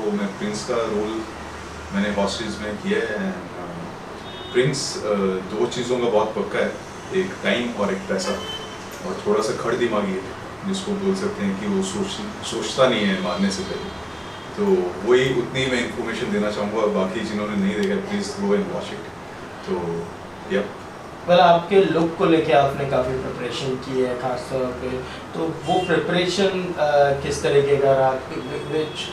तो मैं प्रिंस का रोल मैंने हॉस्टेज में किया है। प्रिंस दो चीज़ों का बहुत पक्का है, एक टाइम और एक पैसा, और थोड़ा सा खड़ दिमागी है, जिसको बोल सकते हैं कि वो सोचता नहीं है मारने से पहले। तो वही उतनी मैं इन्फॉर्मेशन देना चाहूँगा, बाकी जिन्होंने नहीं देखा please go and watch it. तो या वेल आपके लुक को लेके आपने काफ़ी प्रिपरेशन की है खास तौर पे, तो वो प्रिपरेशन किस तरीके का रहा, which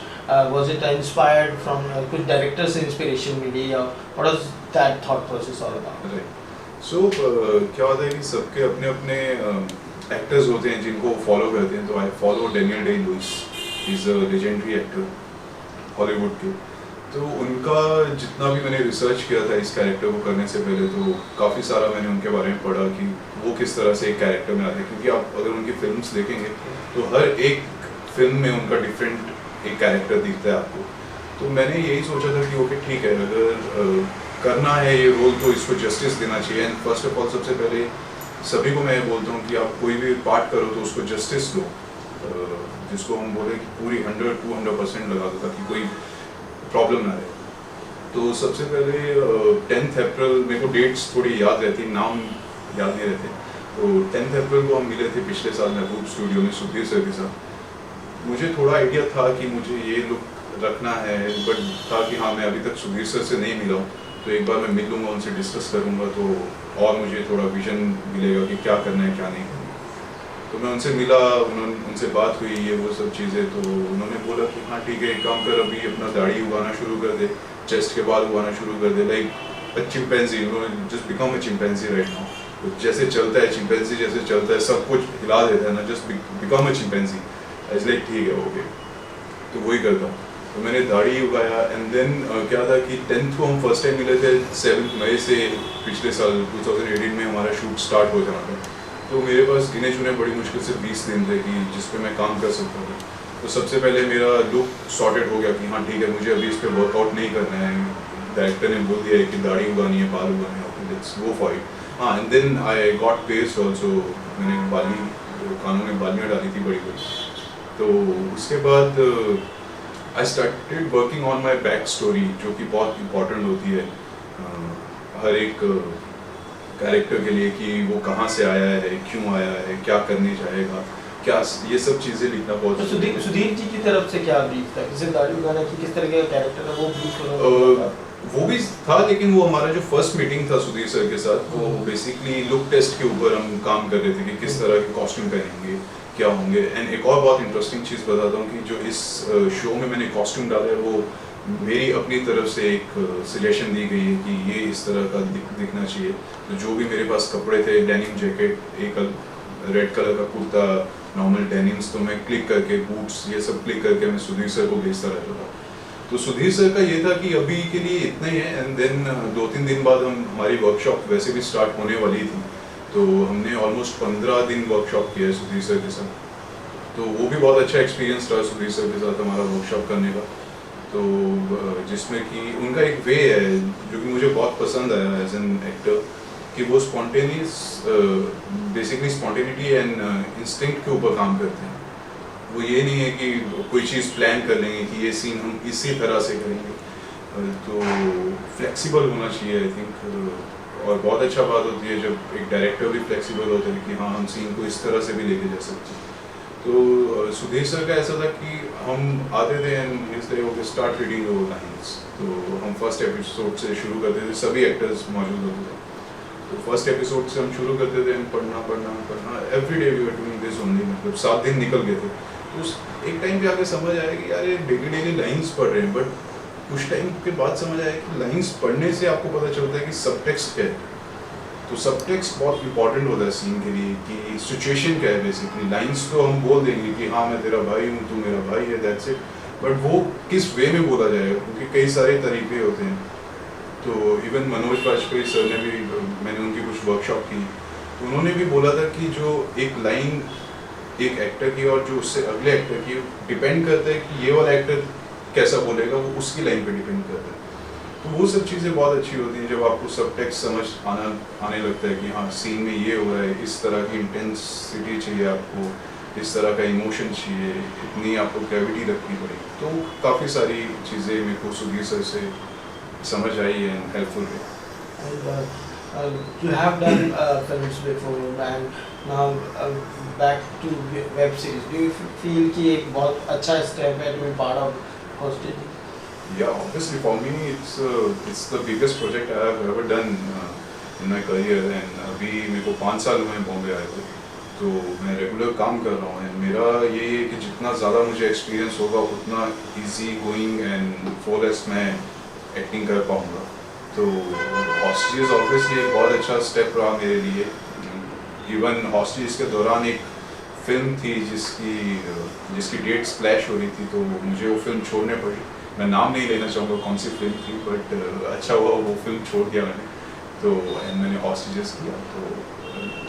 was it inspired from कुछ डायरेक्टर से इंस्पिरेशन मिली, या what was that thought process all about? So क्या होता है कि सबके अपने अपने एक्टर्स होते हैं जिनको फॉलो करते हैं। तो I follow Daniel Day Lewis, is a legendary actor Hollywood के। तो उनका जितना भी मैंने रिसर्च किया था इस कैरेक्टर को करने से पहले, तो काफ़ी सारा मैंने उनके बारे में पढ़ा कि वो किस तरह से एक कैरेक्टर में आते हैं। क्योंकि आप अगर उनकी फिल्म्स देखेंगे तो हर एक फिल्म में उनका डिफरेंट एक कैरेक्टर दिखता है आपको। तो मैंने यही सोचा था कि ओके ठीक है, अगर करना है ये रोल तो इसको जस्टिस देना चाहिए। एंड फर्स्ट ऑफ ऑल सबसे पहले सभी को मैं बोलता हूँ कि आप कोई भी पार्ट करो तो उसको जस्टिस दो, जिसको हम बोले कि पूरी 100-200% लगा दो ताकि कोई प्रॉब्लम ना रहे। तो सबसे पहले 10 अप्रैल, मेरे को डेट्स थोड़ी याद रहती, नाम याद नहीं रहते। तो 10 अप्रैल को हम मिले थे पिछले साल महबूब स्टूडियो में सुधीर सर के साथ। मुझे थोड़ा आइडिया था कि मुझे ये लुक रखना है, बट था कि हाँ मैं अभी तक सुधीर सर से नहीं मिला हूँ, तो एक बार मैं मिल लूँगा, उनसे डिस्कस करूँगा, तो और मुझे थोड़ा विजन मिलेगा कि क्या करना है क्या नहीं करना। तो मैं उनसे मिला, उनसे बात हुई, ये वो सब चीज़ें। तो उन्होंने बोला कि हाँ ठीक है, एक काम कर, अभी अपना दाढ़ी उगाना शुरू कर दे, चेस्ट के बाल उगाना शुरू कर दे, लाइक अ चिंपैंजी, उन्होंने just become a chimpanzee right now. तो जैसे चलता है चिंपैंजी, जैसे चलता है सब कुछ हिला देता है ना, just become a chimpanzee. It's like ठीक है ओके, तो वही करता हूँ। तो मैंने दाढ़ी उगाया। एंड देन क्या था कि 10th को हम फर्स्ट टाइम मिले थे, 7 मई से पिछले साल 2018 में हमारा शूट स्टार्ट हो जाना था। तो मेरे पास गिने चुने बड़ी मुश्किल से 20 दिन थे कि जिस पे मैं काम कर सकता था। तो सबसे पहले मेरा लुक सॉर्टेड हो गया कि हाँ ठीक है, मुझे अभी इस पर वर्कआउट नहीं करना है, डायरेक्टर ने बोल दिया है कि दाढ़ी उगानी है, बाल उगाने हैं, लेट्स गो फॉर इट। हाँ, and then I got paste also, मैंने बाली, कानों ने बालियाँ डाली थी बड़ी बड़ी। तो उसके बाद I started working on my back story, जो कि बहुत इम्पॉर्टेंट होती है हर एक कैरेक्टर के लिए, कि वो कहाँ से आया है, क्यों आया है, क्या करने जाएगा, क्या, ये सब चीज़ें लिखना बहुत। तो सुधीर जी की तरफ से क्या ब्रीफ था, किसी दाढ़ी उगाना की किस तरह का कैरेक्टर है वो ब्रीफ? वो भी था, लेकिन वो हमारा जो फर्स्ट मीटिंग था सुधीर सर के साथ, वो बेसिकली लुक टेस्ट के ऊपर हम काम कर रहे थे कि किस तरह के कॉस्ट्यूम पहनेंगे, क्या होंगे। एंड एक और बहुत इंटरेस्टिंग चीज़ बताता हूँ कि जो इस शो में मैंने कॉस्ट्यूम डाला है, वो मेरी अपनी तरफ से एक सजेशन दी गई है कि ये इस तरह का दिखना चाहिए। तो जो भी मेरे पास कपड़े थे, डेनिम जैकेट, एक रेड कलर का कुर्ता, नॉर्मल डेनिम्स, तो मैं क्लिक करके बूट्स, ये सब क्लिक करके मैं सुधीर सर को भेजता रहता था। तो सुधीर सर का ये था कि अभी के लिए इतना ही है। एंड देन 2-3 दिन बाद हमारी वर्कशॉप वैसे भी स्टार्ट होने वाली थी, तो हमने ऑलमोस्ट 15 दिन वर्कशॉप किया है सुधीर सर के साथ। तो वो भी बहुत अच्छा एक्सपीरियंस रहा सुधीर सर के साथ हमारा वर्कशॉप करने का। तो जिसमें कि उनका एक वे है जो कि मुझे बहुत पसंद आया एज एन एक्टर, कि वो spontaneous, basically spontaneity and instinct के ऊपर काम करते हैं। वो ये नहीं है कि कोई चीज़ प्लान कर लेंगे कि ये सीन हम इसी तरह से करेंगे। तो फ्लेक्सिबल होना चाहिए आई थिंक। और बहुत अच्छा बात होती है जब एक डायरेक्टर भी फ्लेक्सिबल होता है कि हाँ हम सीन को इस तरह से भी लेके जा सकते हैं। तो सुधीर सर का ऐसा था कि हम आते थे एंड इसलिए वो स्टार्ट रीडिंग वो लाइन्स। तो हम फर्स्ट एपिसोड से शुरू करते थे, सभी एक्टर्स मौजूद होते थे। तो फर्स्ट एपिसोड से हम शुरू करते थे, पढ़ना every day we were doing this only. मतलब 7 दिन निकल गए थे। तो उस एक टाइम पे आके समझ आया कि यार ये डेली लाइन्स पढ़ रहे हैं, बट कुछ टाइम के बाद समझ आया कि लाइन्स पढ़ने से आपको पता चलता है कि सबटेक्स्ट क्या है। तो सबटेक्स्ट बहुत इंपॉर्टेंट होता है सीन के लिए, कि सिचुएशन क्या है। बेसिकली लाइन्स तो हम बोल देंगे कि हाँ मैं तेरा भाई हूँ, तू मेरा भाई है, दैट्स इट, बट वो किस वे में बोला जाएगा, क्योंकि कई सारे तरीके होते हैं। तो इवन मनोज वाजपेयी सर ने भी, मैंने उनकी कुछ वर्कशॉप की, तो उन्होंने भी बोला था कि जो एक लाइन एक एक्टर की और जो उससे अगले एक्टर की डिपेंड करता है कि ये वाला एक्टर कैसा बोलेगा, वो उसकी लाइन पे डिपेंड करता है। तो वो सब चीज़ें बहुत अच्छी होती हैं जब आपको सब टेक्स्ट समझ आने लगता है कि हाँ सीन में ये हो रहा है, इस तरह की इंटेंसिटी चाहिए आपको, इस तरह का इमोशन चाहिए, इतनी आपको ग्रेविटी रखनी पड़ेगी। तो काफ़ी सारी चीज़ें मेरे को सुधीर सर से समझ आई है, हेल्पफुल है। And you have done films before and now back to web series. Do you feel कि एक बहुत अच्छा step है to be part of hosted? Yeah, obviously for me it's the biggest project I have ever done in my career and अभी मेरे को 5 साल हुए हैं बॉम्बे आए हुए, तो मैं रेगुलर काम कर रहा हूँ। एंड मेरा ये है कि जितना ज़्यादा मुझे एक्सपीरियंस होगा उतना इजी गोइंग एंड फ्लॉलेस मैं एक्टिंग कर पाऊँगा। तो हॉस्टेज ऑब्वियसली एक बहुत अच्छा स्टेप रहा मेरे लिए। इवन हॉस्टेज के दौरान एक फिल्म थी जिसकी डेट स्प्लैश हो रही थी, तो मुझे वो फिल्म छोड़ने पड़ी। मैं नाम नहीं लेना चाहूँगा कौन सी फिल्म थी, बट अच्छा हुआ वो फिल्म छोड़ दिया मैंने। तो मैंने हॉस्टेजेस किया, तो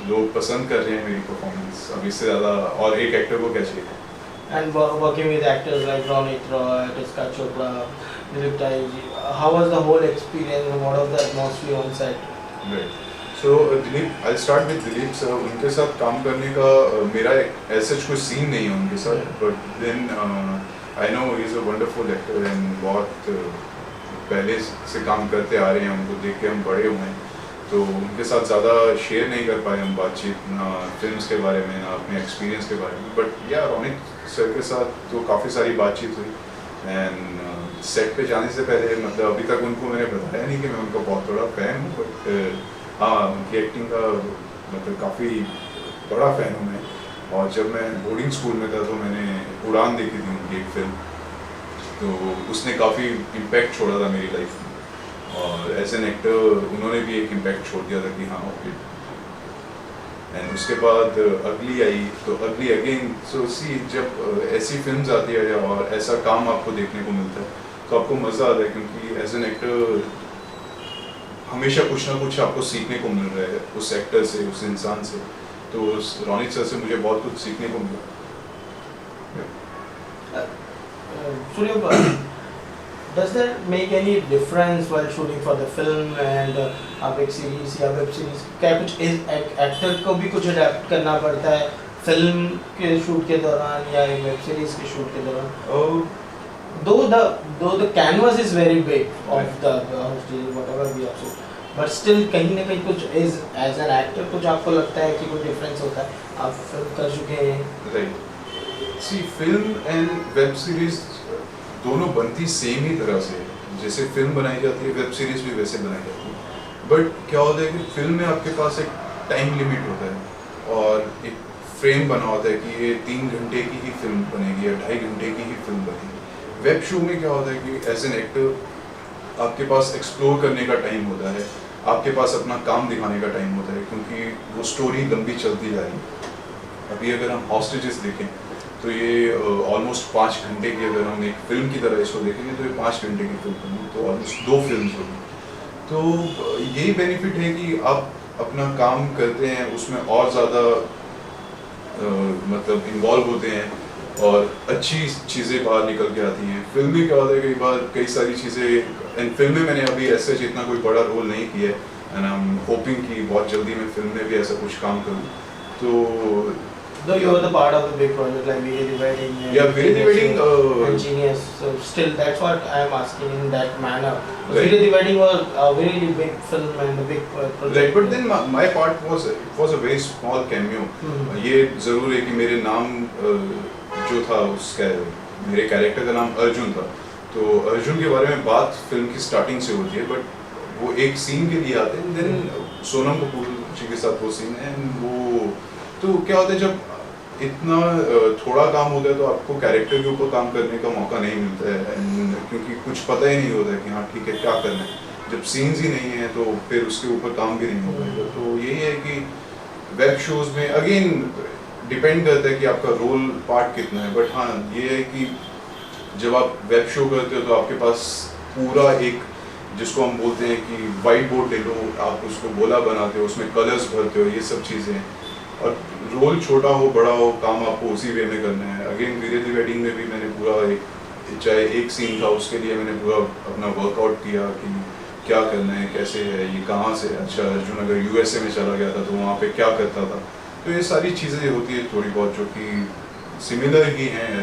लोग पसंद कर रहे हैं मेरी परफॉर्मेंस। अब इससे ज़्यादा और एक एक्टर को क्या चाहिए। And working with actors like Ronit Roy, Tiska Chopra, Dilip Taiji, how was the whole experience and what was the atmosphere on set? Right. So Dilip, I'll start with Dilip sir. उनके साथ काम करने का मेरा ऐसा कोई सीन नहीं है उनके साथ, but then I know he is a wonderful actor and बहुत पहले से काम करते आ रहे हैं, उनको देख के हम बड़े हुए हैं। तो उनके साथ ज़्यादा शेयर नहीं कर पाए हम बातचीत, ना फिल्म्स के बारे में ना अपने एक्सपीरियंस के बारे में। बट या रोनित सर के साथ तो काफ़ी सारी बातचीत हुई। एंड सेट पे जाने से पहले मतलब अभी तक उनको मैंने बताया नहीं कि मैं उनका बहुत बड़ा फ़ैन हूँ, बट हाँ उनकी एक्टिंग का मतलब काफ़ी बड़ा फ़ैन हूँ मैं। और जब मैं बोर्डिंग स्कूल में था तो मैंने उड़ान देखी थी उनकी एक फिल्म, तो उसने काफ़ी इम्पैक्ट छोड़ा था मेरी लाइफ में। और एज एन एक्टर उन्होंने भी एक इम्पैक्ट छोड़ दिया था कि हाँ ओके। एंड उसके बाद अगली आई, तो अगली अगेन सो सी जब ऐसी फिल्म्स आती है और ऐसा काम आपको देखने को मिलता है तो आपको मज़ा आता है, क्योंकि एज एन एक्टर हमेशा कुछ ना कुछ आपको सीखने को मिल रहा है उस एक्टर से, उस इंसान से। तो रोनित सर से मुझे बहुत कुछ सीखने को मिला। Surya, does that make any difference while shooting for the film and a big series या web series? क्या कुछ एक्टर को भी कुछ अडेप्ट करना पड़ता है फिल्म के शूट के दौरान या एक वेब सीरीज के शूट के दौरान? Though the canvas is very big of the whatever we have shoot, but still कहीं ना कहीं कुछ is as an actor कुछ आपको लगता है कि कुछ डिफरेंस होता है? आप फिल्म कर चुके हैं। Right, see film and web series दोनों बनती सेम ही तरह से, जैसे फिल्म बनाई जाती है वेब सीरीज भी वैसे बनाई जाती है। बट क्या होता है कि फिल्म में आपके पास एक टाइम लिमिट होता है और एक फ्रेम बना होता है कि ये 3 घंटे की ही फिल्म बनेगी या 2.5 घंटे की ही फिल्म बनेगी। वेब शो में क्या होता है कि एज एन एक्टर आपके पास एक्सप्लोर करने का टाइम होता है, आपके पास अपना काम दिखाने का टाइम होता है, क्योंकि वो स्टोरी लंबी चलती जा रही है। अभी अगर हम हॉस्टेजेस देखें तो ये ऑलमोस्ट 5 घंटे की, अगर हम एक फिल्म की तरह इसको देखेंगे तो ये 5 घंटे की फिल्म होगी, तो ऑलमोस्ट 2 फिल्म्स होगी। तो यही बेनिफिट है कि आप अपना काम करते हैं उसमें और ज़्यादा मतलब इन्वॉल्व होते हैं और अच्छी चीज़ें बाहर निकल के आती हैं। फिल्म में क्या होता है कई बार कई सारी चीज़ें, एंड फिल्म में मैंने अभी ऐसे जितना कोई बड़ा रोल नहीं किया है एंड आई एम होपिंग कि बहुत जल्दी मैं फिल्म में भी ऐसा कुछ काम करूँ। तो Though you were the part of the big project like Veere the Wedding yeah, Veere the Wedding and Genius, so still that's what I am asking in that manner. Right. Veere the Wedding was a very big film and a big project. Right, but then my part was a very small cameo. ये ज़रूर है कि मेरे नाम जो था उसका मेरे कैरेक्टर का नाम अर्जुन था, तो अर्जुन के बारे में बात फिल्म की स्टार्टिंग से होती है, बट वो एक सीन के लिए आते हैं। देन सोनम कपूर जी के साथ वो सीन है, वो तो क्या होता है जब इतना थोड़ा काम होता है तो आपको कैरेक्टर के ऊपर काम करने का मौका नहीं मिलता है, क्योंकि कुछ पता ही नहीं होता है कि हाँ ठीक है क्या करना है। जब सीन्स ही नहीं है तो फिर उसके ऊपर काम भी नहीं हो पाएगा। तो यही है कि वेब शोज़ में अगेन डिपेंड करता है कि आपका रोल पार्ट कितना है, बट हाँ ये है कि जब आप वेब शो करते हो तो आपके पास पूरा एक जिसको हम बोलते हैं कि वाइट बोर्ड ले लो, आप उसको गोला बनाते हो, उसमें कलर्स भरते हो, ये सब चीज़ें। और रोल छोटा हो बड़ा हो काम आपको उसी वे में करना है। अगेन वीरे दी वेडिंग में भी मैंने पूरा चाहे एक सीन था उसके लिए मैंने पूरा अपना वर्कआउट किया कि क्या करना है, कैसे है, ये कहाँ से। अच्छा अर्जुन अगर यूएसए में चला गया था तो वहाँ पे क्या करता था, तो ये सारी चीज़ें होती है थोड़ी बहुत जो कि सिमिलर ही हैं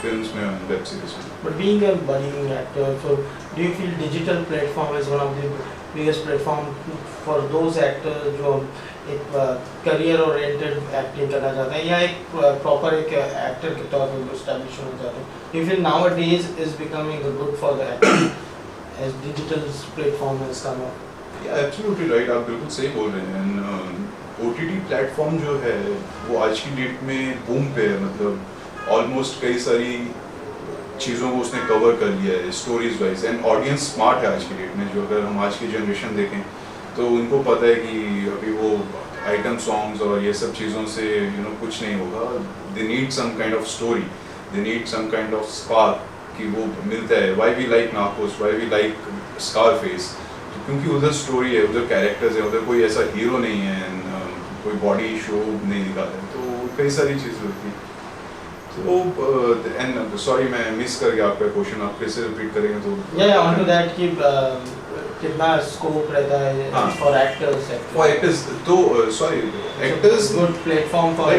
फिल्म्स में, वेब सीरीज में. But being a budding actor, so do you feel digital platform is one of the biggest platform for those actors जो एक career oriented acting करना चाहते हैं या एक proper एक actor के तौर पर establish होना चाहते हैं? Do you feel nowadays is becoming good for the acting as digital platform has come up? Yeah, absolutely right. आप बिल्कुल सही बोल रहे हैं. OTT प्लेटफॉर्म जो है वो आज की डेट में बूम पे है. मतलब ऑलमोस्ट कई सारी चीज़ों को उसने कवर कर लिया है stories wise. And audience smart है आज की डेट में. जो अगर हम आज की जनरेशन देखें तो उनको पता है कि अभी वो आइटम सॉन्ग्स और ये सब चीज़ों से कुछ नहीं होगा. They need some kind of story, they need some kind of spark कि वो मिलता है. Why we like Narcos, why we like Scarface, क्योंकि उधर स्टोरी है, उधर कैरेक्टर्स है, उधर कोई ऐसा हीरो नहीं है, कोई बॉडी शो नहीं दिखाता है. तो कई सारी चीज़ें होती हैं. तो एंड सॉरी मैं मिस कर गया आपका क्वेश्चन. आप फिर से रिपीट करेंगे तो. Yeah, on to that कि कितना स्कोप रहता है for actors. For actors तो sorry actors good platform for.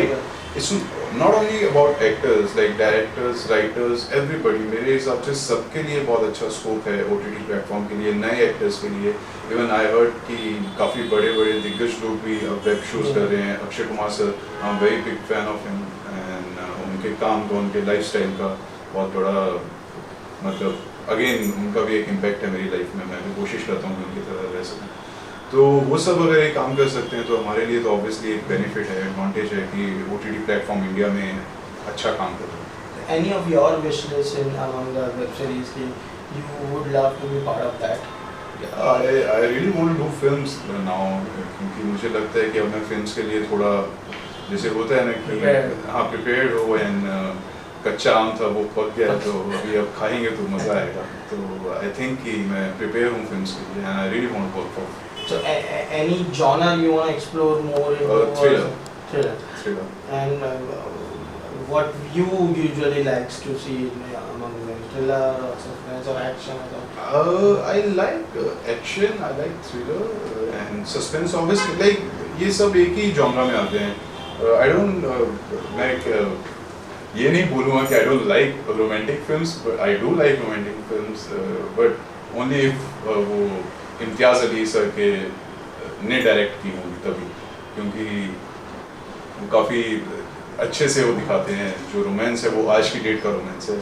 It's not only about actors, like directors, writers, everybody. मेरे हिसाब से सबके लिए बहुत अच्छा स्कोप है OTT प्लेटफॉर्म के लिए, नए एक्टर्स के लिए. इवन आई हर्ड कि काफ़ी बड़े बड़े दिग्गज लोग भी अब वेब शोज कर रहे हैं. Akshay Kumar sir, I am very big fan of him. And उनके काम का, उनके लाइफस्टाइल का बहुत बड़ा मतलब अगेन उनका भी एक इम्पैक्ट है मेरी लाइफ में. मैं भी कोशिश करता हूँ कि उनकी तरह रह सकूँ. तो वो सब अगर ये काम कर सकते हैं तो हमारे लिए तो ऑब्वियसली एक बेनिफिट है, एडवांटेज है कि OTT प्लेटफॉर्म इंडिया में अच्छा काम कर रहा है. Any of your wish list in among the web series कि you would love to be part of that? I really want to do films now, क्योंकि मुझे लगता है कि अब मैं फिल्म्स के लिए थोड़ा जैसे होता है ना कि हाँ प्रिपेयर्ड हो. एंड कच्चा आम था वो पक गया तो अभी अब खाएंगे तो मज़ा आएगा. तो आई थिंक कि मैं प्रिपेयर हूँ फिल्म्स के लिए. And I really want to work for. So any genre you want to explore more into? Thriller. Thriller. And what you usually likes to see among them? Thriller or suspense or action or? I like action, I like thriller and suspense. Obviously, like ये सब एक ही genre में आते हैं. I don't मैं ये नहीं बोलूँगा कि I don't like romantic films, but I do like romantic films, but only if वो इम्तियाज़ अली सर के ने डायरेक्ट की मूवी तभी, क्योंकि वो काफ़ी अच्छे से वो दिखाते हैं. जो रोमांस है वो आज की डेट का रोमांस है,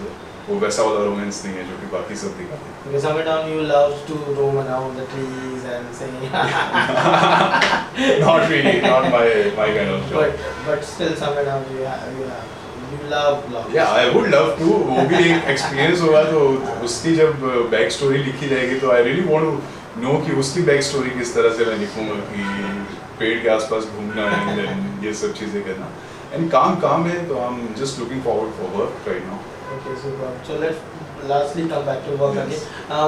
वो वैसा वाला रोमांस नहीं है जो कि बाकी सब दिखाते हैं. Because somewhere you love to roam around the trees and sing. Not really, not my kind of job. But still somewhere you love. Yeah, I would love to. वो भी एक एक्सपीरियंस होगा. तो उसकी जब बैक स्टोरी लिखी जाएगी तो I really want to know कि उसकी बैक स्टोरी किस तरह से मैं लिखूँगा, कि पेड़ के आसपास घूमना है, ये सब चीज़ें करना. एंड काम है तो I am just looking forward for work right now. Okay, super. So let's lastly come back to work again.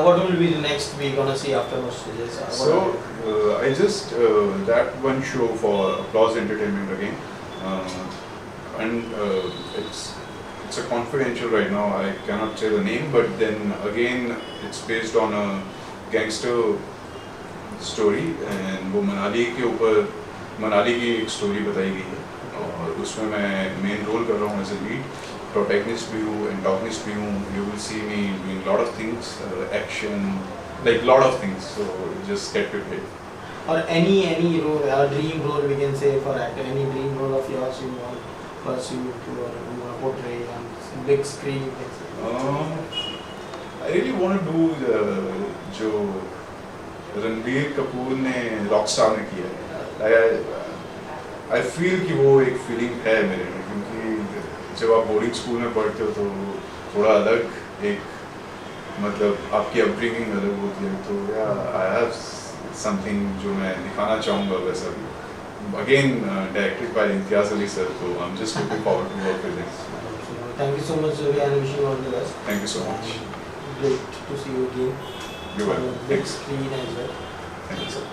What will be the next we're gonna see after Australia? So I just that one show for Applause Entertainment again, and it's a confidential right now. I cannot say the name, but then again it's based on a gangster story, and वो मनाली के ऊपर मनाली की एक story बताई गई है. और उसमें मैं मेन रोल कर रहा हूँ एज ए लीड. प्रोटैगनिस्ट भी हूँ, एंटागनिस्ट भी हूँ. You will see me doing lot of things, action, like lot of things. So just get prepared. Or any role, a dream role we can say for actor. Any dream role of yours you want to pursue to or you want to portray on big screen? You can say. I really want to do जो रणबीर कपूर ने Rockstar में किया है. I feel कि वो एक feeling है मेरे में, क्योंकि जब आप बोर्डिंग स्कूल में पढ़ते हो तो थोड़ा अलग एक मतलब आपकी अपब्रिंगिंग अलग होती है. तो आई हैव समथिंग जो मैं दिखाना चाहूँगा वैसा भी. Again directed by Imtiaz Ali sir. तो I am just looking forward to work with him. Thank you so much, Zoe, and wishing you all the best. Thank you so much. Great to see you again. You're On welcome. the big screen as well. Thank you, sir.